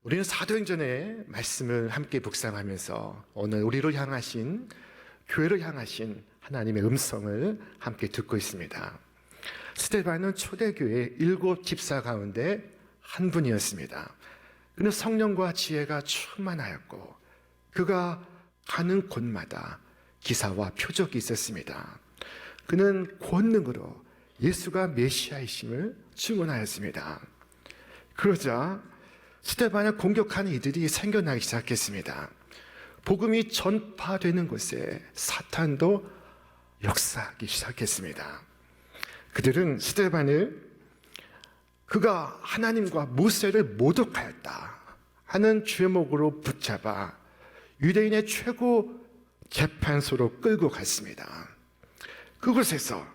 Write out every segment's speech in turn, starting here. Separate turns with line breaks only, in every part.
우리는 사도행전의 말씀을 함께 묵상하면서 오늘 우리를 향하신, 교회를 향하신 하나님의 음성을 함께 듣고 있습니다. 스데반은 초대교회 7 집사 가운데 한 분이었습니다. 그는 성령과 지혜가 충만하였고 그가 가는 곳마다 기사와 표적이 있었습니다. 그는 권능으로 예수가 메시아이심을 증언하였습니다. 그러자 스데반을 공격하는 이들이 생겨나기 시작했습니다. 복음이 전파되는 곳에 사탄도 역사하기 시작했습니다. 그들은 스데반을 그가 하나님과 모세를 모독하였다 하는 죄목으로 붙잡아 유대인의 최고 재판소로 끌고 갔습니다. 그곳에서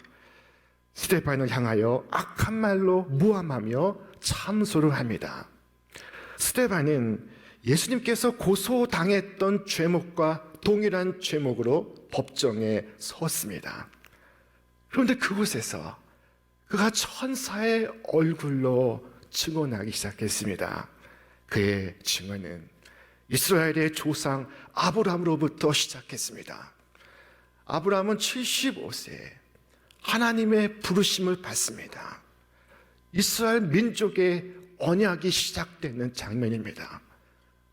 스데반을 향하여 악한 말로 모함하며 참소를 합니다. 스데반은 예수님께서 고소당했던 죄목과 동일한 죄목으로 법정에 섰습니다. 그런데 그곳에서 그가 천사의 얼굴로 증언하기 시작했습니다. 그의 증언은 이스라엘의 조상 아브라함으로부터 시작했습니다. 아브라함은 75세에 하나님의 부르심을 받습니다. 이스라엘 민족의 언약이 시작되는 장면입니다.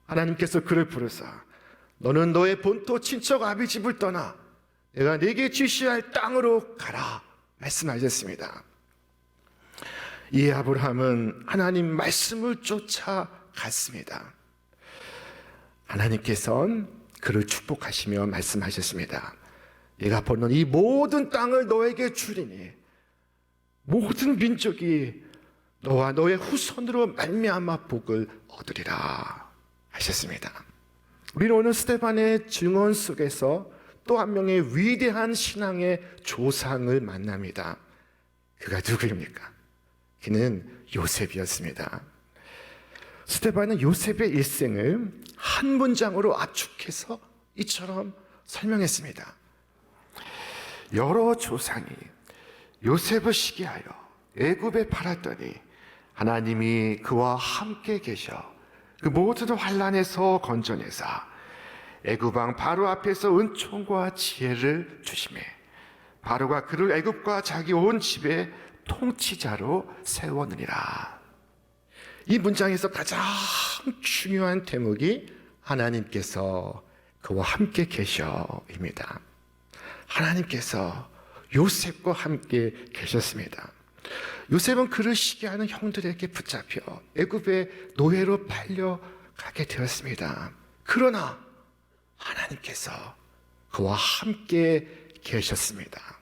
하나님께서 그를 부르사 너는 너의 본토 친척 아비 집을 떠나 내가 네게 지시할 땅으로 가라 말씀하셨습니다. 이에 아브라함은 하나님 말씀을 쫓아갔습니다. 하나님께서는 그를 축복하시며 말씀하셨습니다. 내가 보는 이 모든 땅을 너에게 주리니 모든 민족이 너와 너의 후손으로 말미암아 복을 얻으리라 하셨습니다. 우리는 오늘 스데반의 증언 속에서 또 한 명의 위대한 신앙의 조상을 만납니다. 그가 누구입니까? 그는 요셉이었습니다. 스데반은 요셉의 일생을 한 문장으로 압축해서 이처럼 설명했습니다. 여러 조상이 요셉을 시기하여 애굽에 팔았더니 하나님이 그와 함께 계셔 그 모든 환난에서 건져내사 애굽 왕 바로 앞에서 은총과 지혜를 주시매 바로가 그를 애굽과 자기 온 집의 통치자로 세웠느니라. 이 문장에서 가장 중요한 대목이 하나님께서 그와 함께 계셔입니다. 하나님께서 요셉과 함께 계셨습니다. 요셉은 그를 시기하는 형들에게 붙잡혀 애굽의 노예로 팔려가게 되었습니다. 그러나 하나님께서 그와 함께 계셨습니다.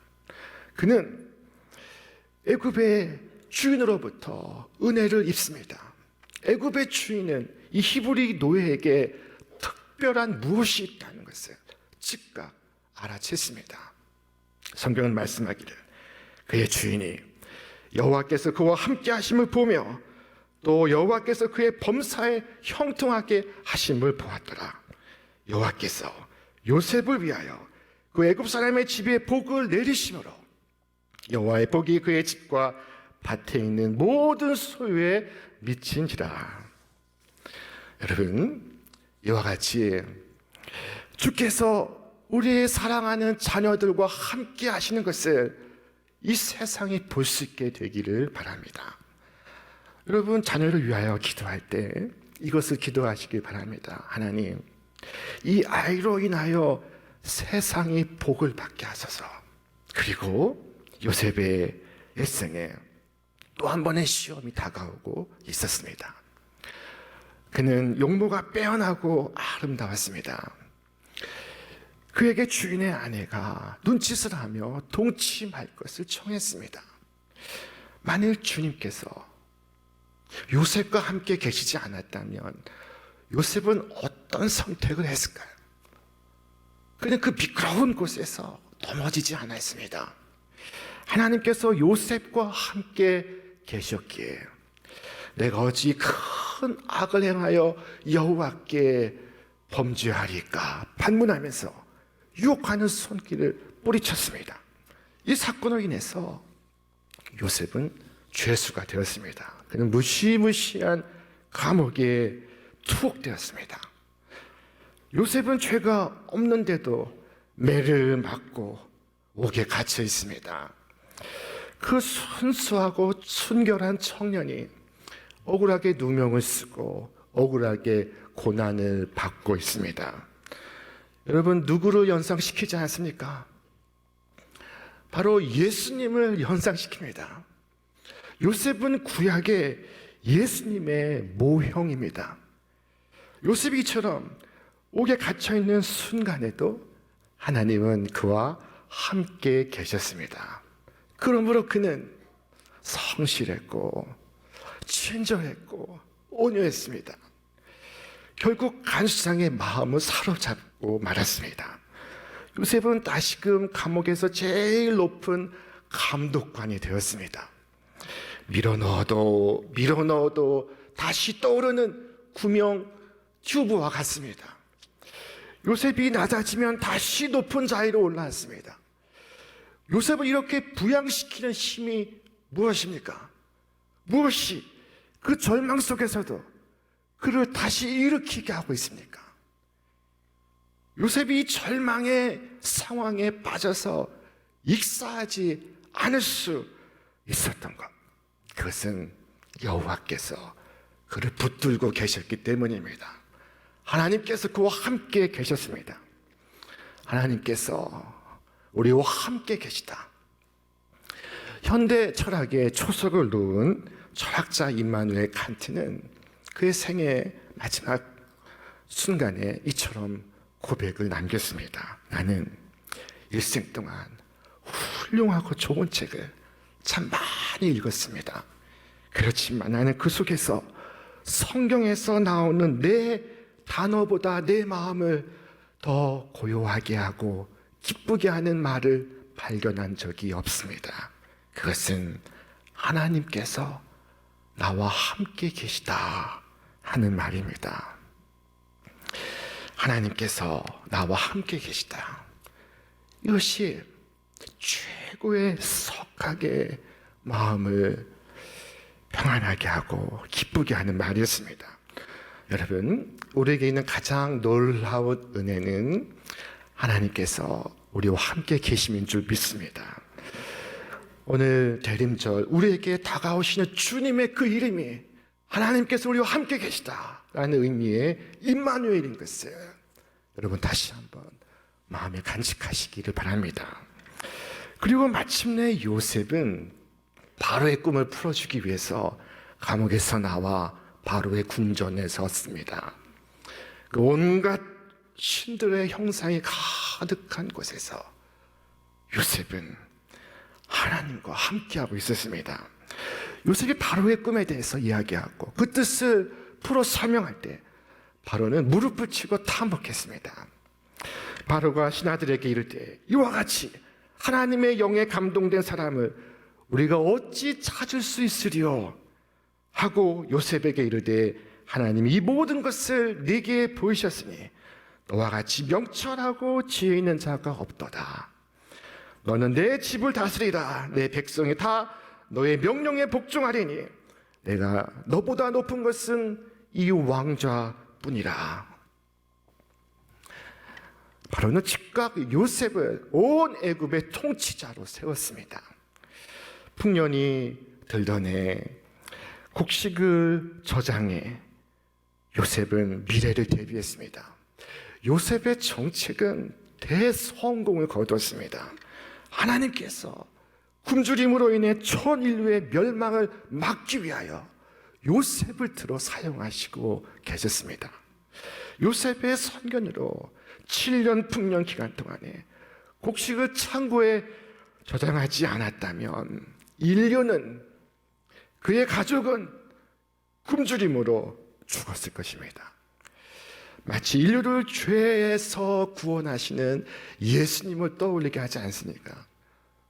그는 애굽의 주인으로부터 은혜를 입습니다. 애굽의 주인은 이 히브리 노예에게 특별한 무엇이 있다는 것을 즉각 알아챘습니다. 성경은 말씀하기를 그의 주인이 여호와께서 그와 함께 하심을 보며 또 여호와께서 그의 범사에 형통하게 하심을 보았더라. 여호와께서 요셉을 위하여 그 애굽 사람의 집에 복을 내리심으로 여호와의 복이 그의 집과 밭에 있는 모든 소유에 미친지라. 여러분, 이와 같이 주께서 우리의 사랑하는 자녀들과 함께 하시는 것을 이 세상이 볼 수 있게 되기를 바랍니다. 여러분, 자녀를 위하여 기도할 때 이것을 기도하시길 바랍니다. 하나님, 이 아이로 인하여 세상이 복을 받게 하소서. 그리고 요셉의 일생에 또 한 번의 시험이 다가오고 있었습니다. 그는 용모가 빼어나고 아름다웠습니다. 그에게 주인의 아내가 눈짓을 하며 동침할 것을 청했습니다. 만일 주님께서 요셉과 함께 계시지 않았다면 요셉은 어떤 선택을 했을까요? 그는 그 미끄러운 곳에서 넘어지지 않았습니다. 하나님께서 요셉과 함께 계셨기에 내가 어찌 큰 악을 행하여 여호와께 범죄하리까 반문하면서 유혹하는 손길을 뿌리쳤습니다. 이 사건으로 인해서 요셉은 죄수가 되었습니다. 그는 무시무시한 감옥에 투옥되었습니다. 요셉은 죄가 없는데도 매를 맞고 옥에 갇혀 있습니다. 그 순수하고 순결한 청년이 억울하게 누명을 쓰고 억울하게 고난을 받고 있습니다. 여러분, 누구를 연상시키지 않습니까? 바로 예수님을 연상시킵니다. 요셉은 구약의 예수님의 모형입니다. 요셉이 이처럼 옥에 갇혀있는 순간에도 하나님은 그와 함께 계셨습니다. 그러므로 그는 성실했고 친절했고 온유했습니다. 결국 간수장의 마음을 사로잡고 말았습니다. 요셉은 다시금 감옥에서 제일 높은 감독관이 되었습니다. 밀어넣어도 다시 떠오르는 구명 튜브와 같습니다. 요셉이 낮아지면 다시 높은 자리로 올라왔습니다. 요셉을 이렇게 부양시키는 힘이 무엇입니까? 무엇이 그 절망 속에서도 그를 다시 일으키게 하고 있습니까? 요셉이 절망의 상황에 빠져서 익사하지 않을 수 있었던 것, 그것은 여호와께서 그를 붙들고 계셨기 때문입니다. 하나님께서 그와 함께 계셨습니다. 하나님께서 우리와 함께 계시다. 현대 철학의 초석을 놓은 철학자 임마누엘 칸트는 그의 생애 마지막 순간에 이처럼 고백을 남겼습니다. 나는 일생 동안 훌륭하고 좋은 책을 참 많이 읽었습니다. 그렇지만 나는 그 속에서 성경에서 나오는 내 단어보다 내 마음을 더 고요하게 하고 기쁘게 하는 말을 발견한 적이 없습니다. 그것은 하나님께서 나와 함께 계시다 하는 말입니다. 하나님께서 나와 함께 계시다. 이것이 최고의 석학의 마음을 평안하게 하고 기쁘게 하는 말이었습니다. 여러분, 우리에게 있는 가장 놀라운 은혜는 하나님께서 우리와 함께 계심인 줄 믿습니다. 오늘 대림절 우리에게 다가오시는 주님의 그 이름이 하나님께서 우리와 함께 계시다라는 의미의 임마누엘인 것을 여러분 다시 한번 마음에 간직하시기를 바랍니다. 그리고 마침내 요셉은 바로의 꿈을 풀어주기 위해서 감옥에서 나와 바로의 궁전에 섰습니다. 그 온갖 신들의 형상이 가득한 곳에서 요셉은 하나님과 함께하고 있었습니다. 요셉이 바로의 꿈에 대해서 이야기하고 그 뜻을 풀어 설명할 때 바로는 무릎을 치고 탐복했습니다. 바로가 신하들에게 이를 때 이와 같이 하나님의 영에 감동된 사람을 우리가 어찌 찾을 수 있으리요 하고 요셉에게 이르되 하나님이 이 모든 것을 네게 보이셨으니 너와 같이 명철하고 지혜 있는 자가 없도다. 너는 내 집을 다스리라. 내 백성이 다 너의 명령에 복종하리니 내가 너보다 높은 것은 이 왕좌뿐이라. 바로는 즉각 요셉을 온 애굽의 통치자로 세웠습니다. 풍년이 들던 해 곡식을 저장해 요셉은 미래를 대비했습니다. 요셉의 정책은 대성공을 거뒀습니다. 하나님께서 굶주림으로 인해 전 인류의 멸망을 막기 위하여 요셉을 들어 사용하시고 계셨습니다. 요셉의 선견으로 7년 풍년 기간 동안에 곡식을 창고에 저장하지 않았다면 인류는, 그의 가족은 굶주림으로 죽었을 것입니다. 마치 인류를 죄에서 구원하시는 예수님을 떠올리게 하지 않습니까?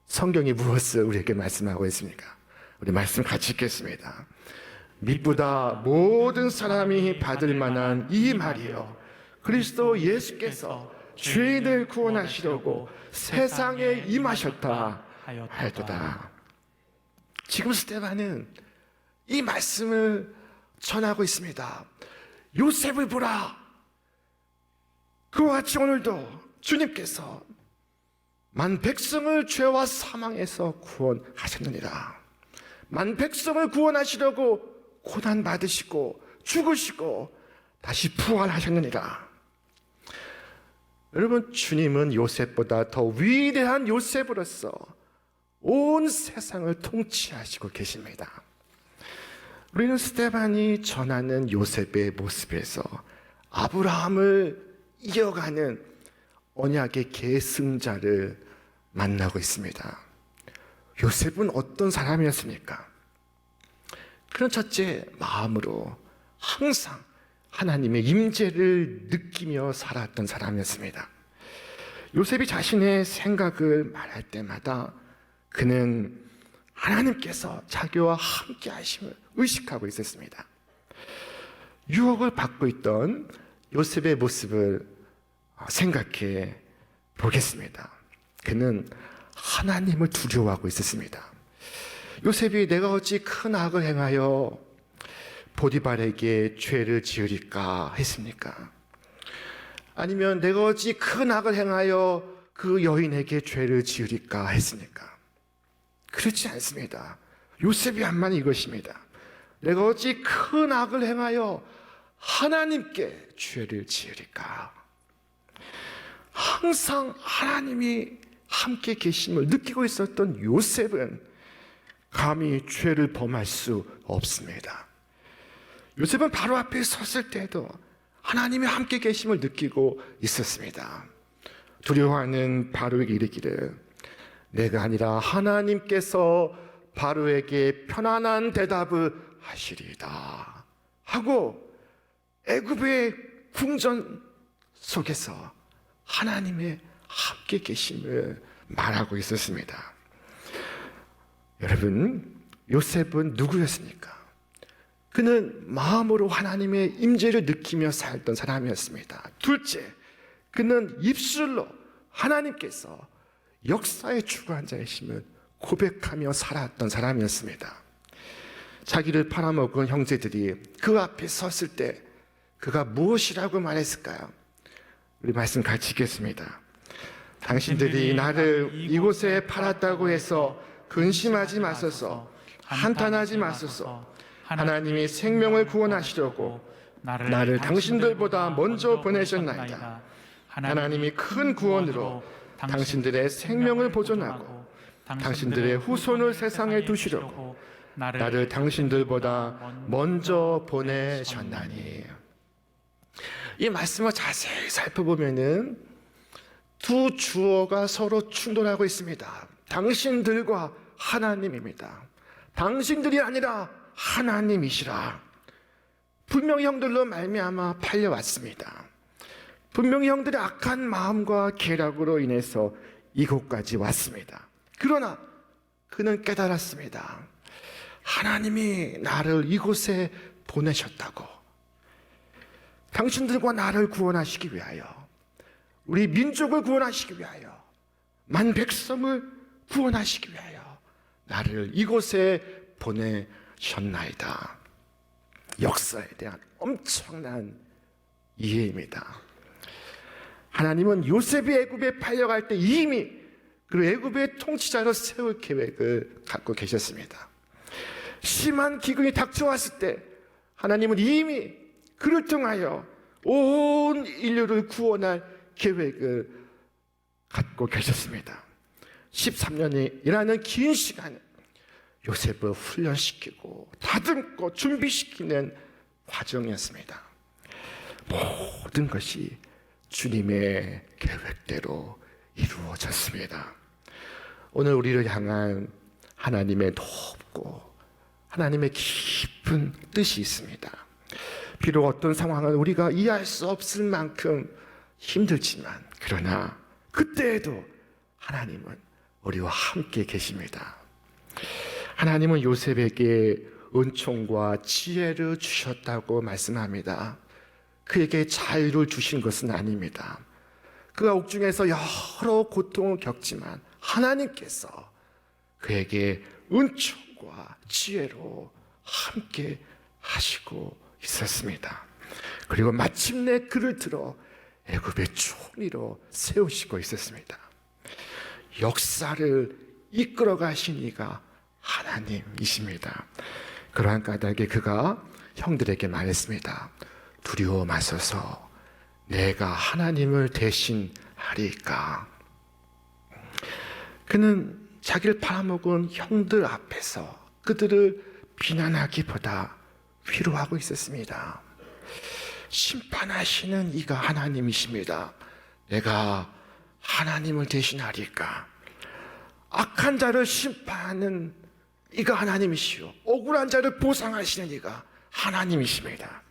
성경이 무엇을 우리에게 말씀하고 있습니까? 우리 말씀 같이 읽겠습니다. 믿보다 모든 사람이 받을 만한 이 말이요, 그리스도 예수께서 죄인을 구원하시려고 세상에 임하셨다 하였도다. 지금 스데반은 이 말씀을 전하고 있습니다. 요셉을 보라. 그와 같이 오늘도 주님께서 만 백성을 죄와 사망에서 구원하셨느니라. 만 백성을 구원하시려고 고난 받으시고 죽으시고 다시 부활하셨느니라. 여러분, 주님은 요셉보다 더 위대한 요셉으로서 온 세상을 통치하시고 계십니다. 우리는 스데반이 전하는 요셉의 모습에서 아브라함을 이어가는 언약의 계승자를 만나고 있습니다. 요셉은 어떤 사람이었습니까? 그런 첫째, 마음으로 항상 하나님의 임재를 느끼며 살았던 사람이었습니다. 요셉이 자신의 생각을 말할 때마다 그는 하나님께서 자기와 함께 하심을 의식하고 있었습니다. 유혹을 받고 있던 요셉의 모습을 생각해 보겠습니다. 그는 하나님을 두려워하고 있었습니다. 요셉이 내가 어찌 큰 악을 행하여 보디발에게 죄를 지으리까 했습니까? 아니면 내가 어찌 큰 악을 행하여 그 여인에게 죄를 지으리까 했습니까? 그렇지 않습니다. 요셉이 한 말은 이것입니다. 내가 어찌 큰 악을 행하여 하나님께 죄를 지으리까? 항상 하나님이 함께 계심을 느끼고 있었던 요셉은 감히 죄를 범할 수 없습니다. 요셉은 바로 앞에 섰을 때도 하나님이 함께 계심을 느끼고 있었습니다. 두려워하는 바로에게 이르기를 내가 아니라 하나님께서 바로에게 편안한 대답을 하시리이다 하고 애굽의 궁전 속에서 하나님의 함께 계심을 말하고 있었습니다. 여러분, 요셉은 누구였습니까? 그는 마음으로 하나님의 임재를 느끼며 살던 사람이었습니다. 둘째, 그는 입술로 하나님께서 역사의 주관 자이심을 고백하며 살았던 사람이었습니다. 자기를 팔아먹은 형제들이 그 앞에 섰을 때 그가 무엇이라고 말했을까요? 우리 말씀 같이 읽겠습니다. 당신들이 나를 이곳에 팔았다고 해서 근심하지 마소서, 한탄하지 마소서. 하나님이 생명을 구원하시려고 나를 당신들보다 먼저 보내셨나이다. 하나님이 큰 구원으로 당신들의 생명을 보존하고 당신들의 후손을 세상에 두시려고 나를 당신들보다 먼저 보내셨나니. 이 말씀을 자세히 살펴보면은 두 주어가 서로 충돌하고 있습니다. 당신들과 하나님입니다. 당신들이 아니라 하나님이시라. 분명히 형들로 말미암아 팔려왔습니다. 분명히 형들의 악한 마음과 계략으로 인해서 이곳까지 왔습니다. 그러나 그는 깨달았습니다. 하나님이 나를 이곳에 보내셨다고. 당신들과 나를 구원하시기 위하여, 우리 민족을 구원하시기 위하여, 만 백성을 구원하시기 위하여 나를 이곳에 보내셨나이다. 역사에 대한 엄청난 이해입니다. 하나님은 요셉이 애굽에 팔려갈 때 이미 그 애굽의 통치자로 세울 계획을 갖고 계셨습니다. 심한 기근이 닥쳐왔을 때 하나님은 이미 그를 통하여 온 인류를 구원할 계획을 갖고 계셨습니다. 13년이라는 긴 시간을 요셉을 훈련시키고 다듬고 준비시키는 과정이었습니다. 모든 것이 주님의 계획대로 이루어졌습니다. 오늘 우리를 향한 하나님의 높고 하나님의 깊은 뜻이 있습니다. 비록 어떤 상황은 우리가 이해할 수 없을 만큼 힘들지만, 그러나 그때에도 하나님은 우리와 함께 계십니다. 하나님은 요셉에게 은총과 지혜를 주셨다고 말씀합니다. 그에게 자유를 주신 것은 아닙니다. 그가 옥중에서 여러 고통을 겪지만 하나님께서 그에게 은총과 지혜로 함께 하시고 있었습니다. 그리고 마침내 그를 들어 애굽의 총리로 세우시고 있었습니다. 역사를 이끌어 가신 이가 하나님이십니다. 그러한 까닭에 그가 형들에게 말했습니다. 두려워 마소서, 내가 하나님을 대신하리까. 그는 자기를 팔아먹은 형들 앞에서 그들을 비난하기보다 위로하고 있었습니다. 심판하시는 이가 하나님이십니다. 내가 하나님을 대신하리까. 악한 자를 심판하는 이가 하나님이시오, 억울한 자를 보상하시는 이가 하나님이십니다.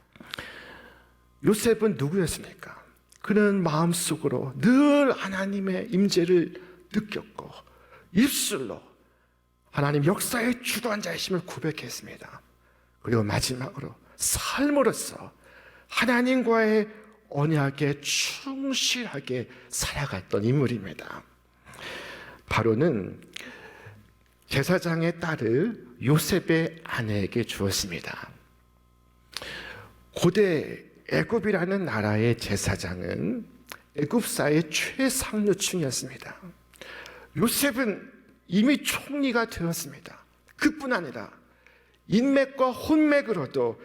요셉은 누구였습니까? 그는 마음속으로 늘 하나님의 임재를 느꼈고 입술로 하나님 역사의 주관자이심을 고백했습니다. 그리고 마지막으로 삶으로서 하나님과의 언약에 충실하게 살아갔던 인물입니다. 바로는 제사장의 딸을 요셉의 아내에게 주었습니다. 고대 애굽이라는 나라의 제사장은 애굽사의 최상류층이었습니다. 요셉은 이미 총리가 되었습니다. 그뿐 아니라 인맥과 혼맥으로도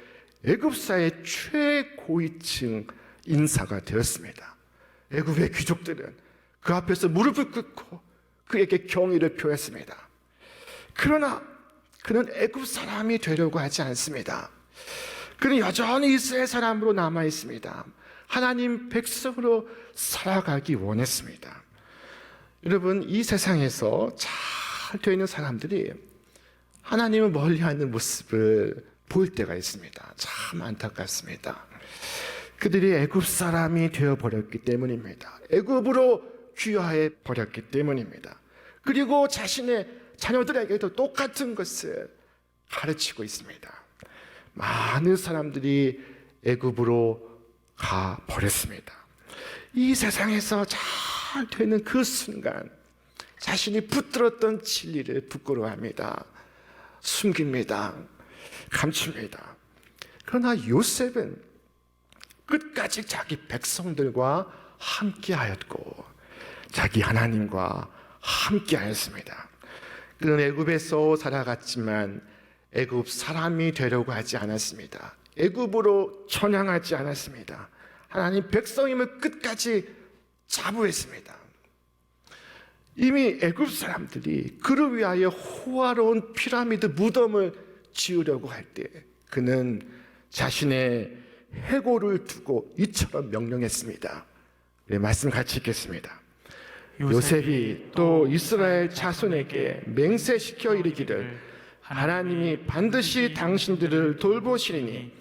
애굽사의 최고위층 인사가 되었습니다. 애굽의 귀족들은 그 앞에서 무릎을 꿇고 그에게 경의를 표했습니다. 그러나 그는 애굽 사람이 되려고 하지 않습니다. 그는 여전히 이스라엘 사람으로 남아 있습니다. 하나님 백성으로 살아가기 원했습니다. 여러분, 이 세상에서 잘 되어 있는 사람들이 하나님을 멀리하는 모습을 볼 때가 있습니다. 참 안타깝습니다. 그들이 애굽 사람이 되어버렸기 때문입니다. 애굽으로 귀화해 버렸기 때문입니다. 그리고 자신의 자녀들에게도 똑같은 것을 가르치고 있습니다. 많은 사람들이 애굽으로 가 버렸습니다. 이 세상에서 잘 되는 그 순간 자신이 붙들었던 진리를 부끄러워합니다. 숨깁니다. 감춥니다. 그러나 요셉은 끝까지 자기 백성들과 함께하였고 자기 하나님과 함께하였습니다. 그는 애굽에서 살아갔지만 애굽 사람이 되려고 하지 않았습니다. 애굽으로 전향하지 않았습니다. 하나님 백성임을 끝까지 자부했습니다. 이미 애굽 사람들이 그를 위하여 호화로운 피라미드 무덤을 지으려고 할 때 그는 자신의 해골을 두고 이처럼 명령했습니다. 네, 말씀 같이 읽겠습니다. 요셉이 또 이스라엘 자손에게 맹세시켜 이르기를 하나님이 반드시 당신들을 돌보시리니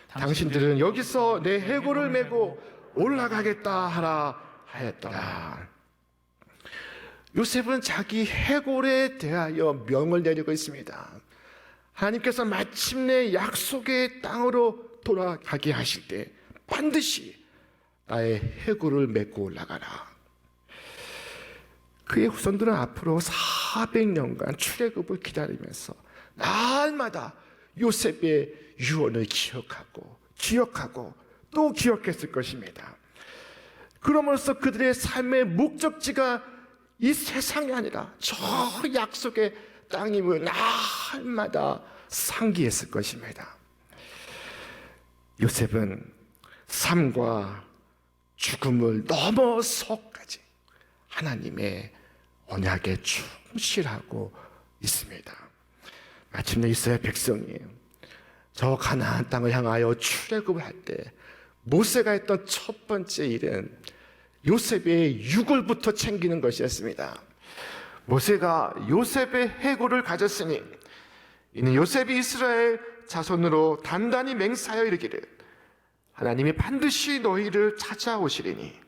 당신들은 여기서 내 해골을 메고 올라가겠다 하라 하였더라. 요셉은 자기 해골에 대하여 명을 내리고 있습니다. 하나님께서 마침내 약속의 땅으로 돌아가게 하실 때 반드시 나의 해골을 메고 올라가라. 그의 후손들은 앞으로 400년간 출애굽을 기다리면서 날마다 요셉의 유언을 기억하고 또 기억했을 것입니다. 그러므로써 그들의 삶의 목적지가 이 세상이 아니라 저 약속의 땅임을 날마다 상기했을 것입니다. 요셉은 삶과 죽음을 넘어서까지 하나님의 언약에 충실하고 있습니다. 마침내 이스라엘 백성이 저 가나안 땅을 향하여 출애굽을 할 때 모세가 했던 첫 번째 일은 요셉의 유골부터 챙기는 것이었습니다. 모세가 요셉의 해골을 가졌으니 이는 요셉이 이스라엘 자손으로 단단히 맹세하여 이르기를 하나님이 반드시 너희를 찾아오시리니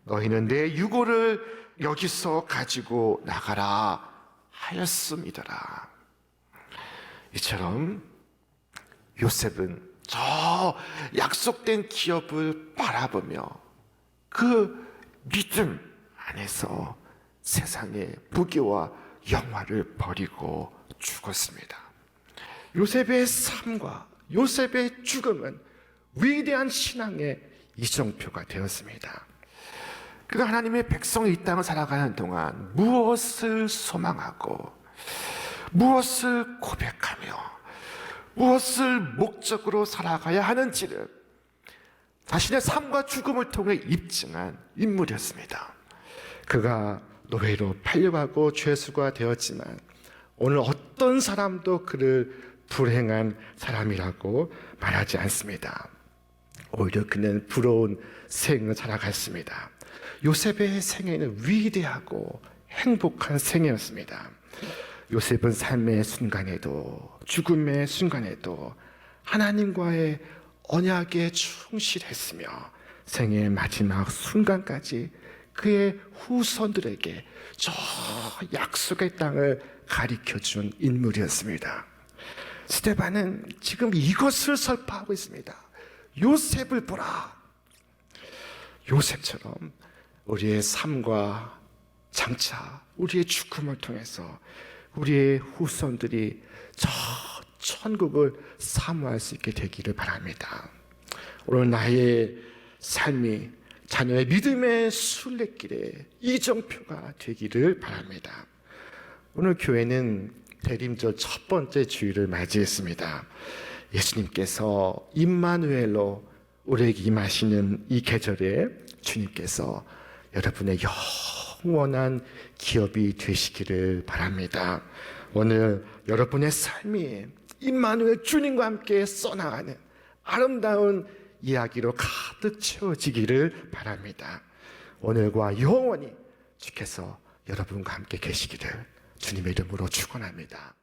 너희는 내 유골을 여기서 가지고 나가라 하였음이더라. 이처럼 요셉은 저 약속된 기업을 바라보며 그 믿음 안에서 세상의 부귀와 영화를 버리고 죽었습니다. 요셉의 삶과 요셉의 죽음은 위대한 신앙의 이정표가 되었습니다. 그가 하나님의 백성이 이 땅을 살아가는 동안 무엇을 소망하고 무엇을 고백하며 무엇을 목적으로 살아가야 하는지를 자신의 삶과 죽음을 통해 입증한 인물이었습니다. 그가 노예로 팔려가고 죄수가 되었지만 오늘 어떤 사람도 그를 불행한 사람이라고 말하지 않습니다. 오히려 그는 부러운 생을 살아갔습니다. 요셉의 생애는 위대하고 행복한 생애였습니다. 요셉은 삶의 순간에도 죽음의 순간에도 하나님과의 언약에 충실했으며 생애의 마지막 순간까지 그의 후손들에게 저 약속의 땅을 가리켜준 인물이었습니다. 스데반은 지금 이것을 설파하고 있습니다. 요셉을 보라. 요셉처럼 우리의 삶과 장차 우리의 죽음을 통해서 우리의 후손들이 저 천국을 사모할 수 있게 되기를 바랍니다. 오늘 나의 삶이 자녀의 믿음의 순례길에 이정표가 되기를 바랍니다. 오늘 교회는 대림절 첫 번째 주일을 맞이했습니다. 예수님께서 임마누엘로 우리에게 임하시는 이 계절에 주님께서 여러분의 영원한 기업이 되시기를 바랍니다. 오늘 여러분의 삶이 임마누엘 주님과 함께 써나가는 아름다운 이야기로 가득 채워지기를 바랍니다. 오늘과 영원히 주께서 여러분과 함께 계시기를 주님의 이름으로 축원합니다.